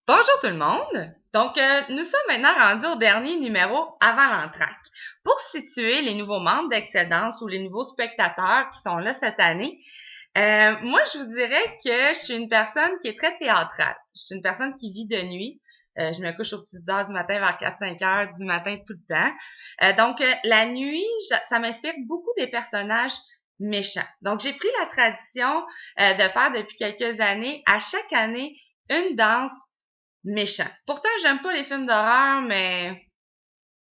Bonjour tout le monde! Donc, nous sommes maintenant rendus au dernier numéro avant l'entracte. Pour situer les nouveaux membres d'Excellence ou les nouveaux spectateurs qui sont là cette année, moi, je vous dirais que je suis une personne qui est très théâtrale. Je suis une personne qui vit de nuit. Je me couche aux petites heures du matin, vers 4-5 heures du matin tout le temps. Donc, la nuit, ça m'inspire beaucoup des personnages méchants. Donc, j'ai pris la tradition de faire depuis quelques années, à chaque année, une danse méchant. Pourtant, j'aime pas les films d'horreur, mais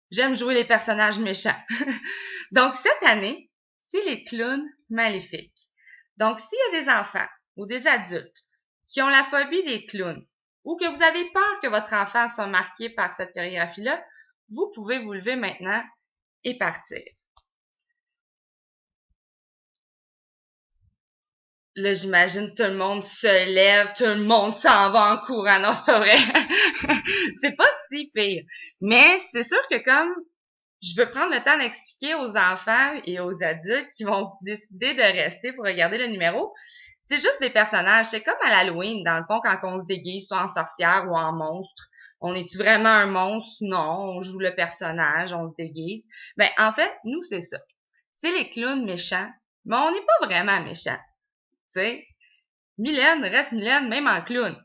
j'aime jouer les personnages méchants. Donc, cette année, c'est les clowns maléfiques. Donc, s'il y a des enfants ou des adultes qui ont la phobie des clowns ou que vous avez peur que votre enfant soit marqué par cette chorégraphie-là, vous pouvez vous lever maintenant et partir. Là, j'imagine tout le monde se lève, tout le monde s'en va en courant. Non, c'est pas vrai. C'est pas si pire. Mais c'est sûr que comme je veux prendre le temps d'expliquer aux enfants et aux adultes qui vont décider de rester pour regarder le numéro, c'est juste des personnages. C'est comme à l'Halloween, dans le fond, quand on se déguise soit en sorcière ou en monstre. On est-tu vraiment un monstre? Non, on joue le personnage, on se déguise. Ben, en fait, nous, c'est ça. C'est les clowns méchants, mais on n'est pas vraiment méchants. Tu sais, Mylène reste Mylène, même en clown.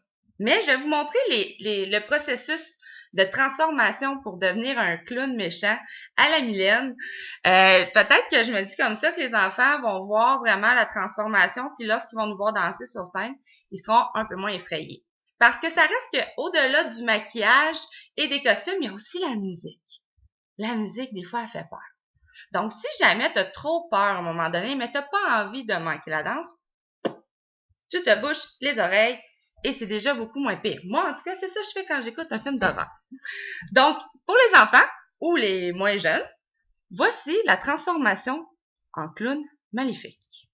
Mais je vais vous montrer le processus de transformation pour devenir un clown méchant à la Mylène. Peut-être que je me dis comme ça que les enfants vont voir vraiment la transformation, puis lorsqu'ils vont nous voir danser sur scène, ils seront un peu moins effrayés. Parce que ça reste qu'au-delà du maquillage et des costumes, il y a aussi la musique. La musique, des fois, elle fait peur. Donc, si jamais tu as trop peur à un moment donné, mais tu n'as pas envie de manquer la danse, tu te bouches les oreilles et c'est déjà beaucoup moins pire. Moi, en tout cas, c'est ça que je fais quand j'écoute un film d'horreur. Donc, pour les enfants ou les moins jeunes, voici la transformation en clown maléfique.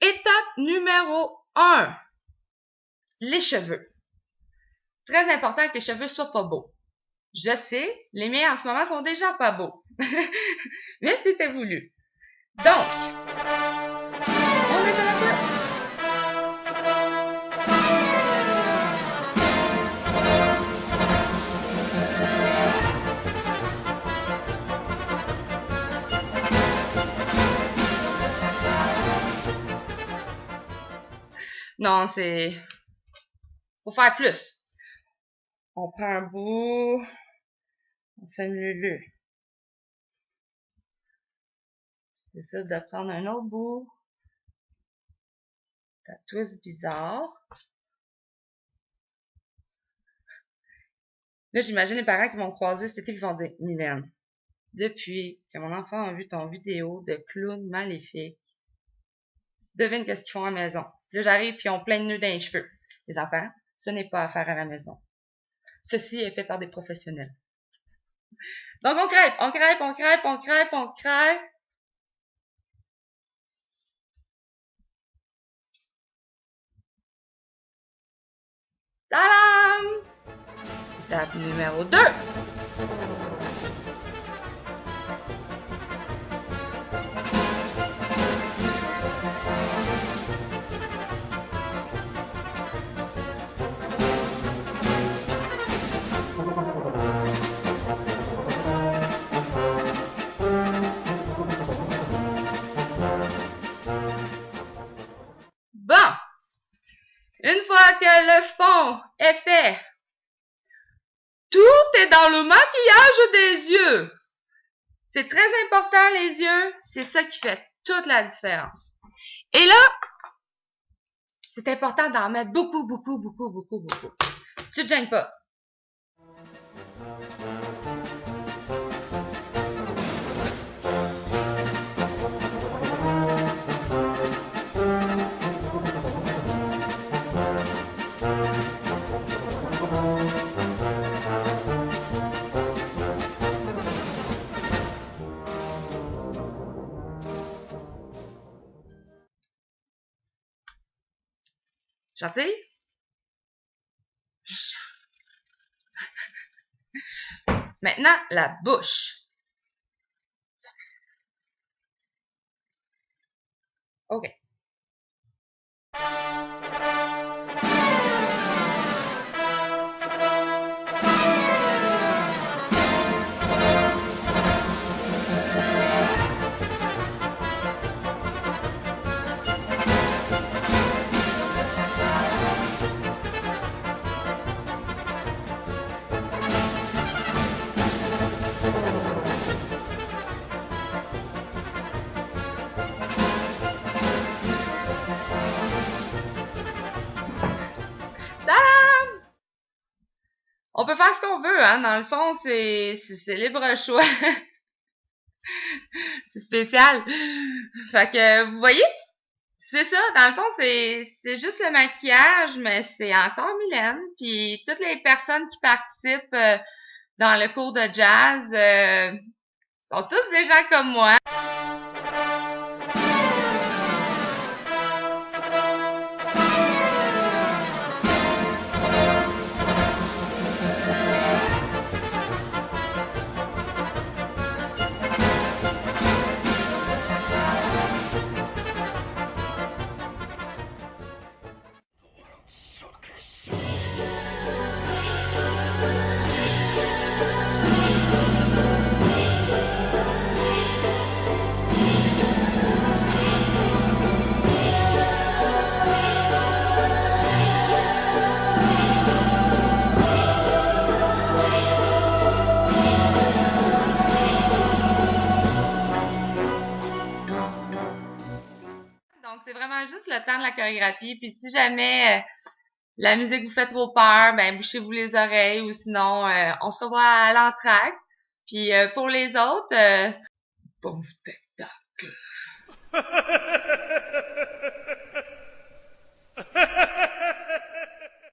Étape numéro 1. Les cheveux. Très important que les cheveux soient pas beaux. Je sais, les miens en ce moment sont déjà pas beaux. Mais c'était voulu. Donc, on met un peu. Non, faut faire plus. On prend un bout, on fait une lulu. Tu décides de prendre un autre bout. Ta twist bizarre. Là, j'imagine les parents qui vont croiser cet été et qui vont dire « Mylène, depuis que mon enfant a vu ton vidéo de clown maléfique, devine qu'est-ce qu'ils font à la maison. » Là, j'arrive puis ils ont plein de nœuds dans les cheveux. Les enfants, ce n'est pas à faire à la maison. Ceci est fait par des professionnels. Donc, on crêpe, on crêpe, on crêpe, on crêpe, on crêpe. Tadam! Étape numéro 2. Bon, une fois que le fond est fait, tout est dans le maquillage des yeux. C'est très important, les yeux. C'est ça qui fait toute la différence. Et là, c'est important d'en mettre beaucoup, beaucoup, beaucoup, beaucoup, beaucoup. Tu te gênes pas. Gentil? Maintenant, la bouche. OK. peut faire ce qu'on veut, hein. Dans le fond, c'est libre choix. C'est spécial. Fait que, vous voyez? C'est ça, dans le fond, c'est juste le maquillage, mais c'est encore Mylène. Puis toutes les personnes qui participent dans le cours de jazz sont tous des gens comme moi. Donc, c'est vraiment juste le temps de la chorégraphie. Puis si jamais la musique vous fait trop peur, ben bouchez-vous les oreilles ou sinon on se revoit à l'entracte. Puis pour les autres, bon spectacle.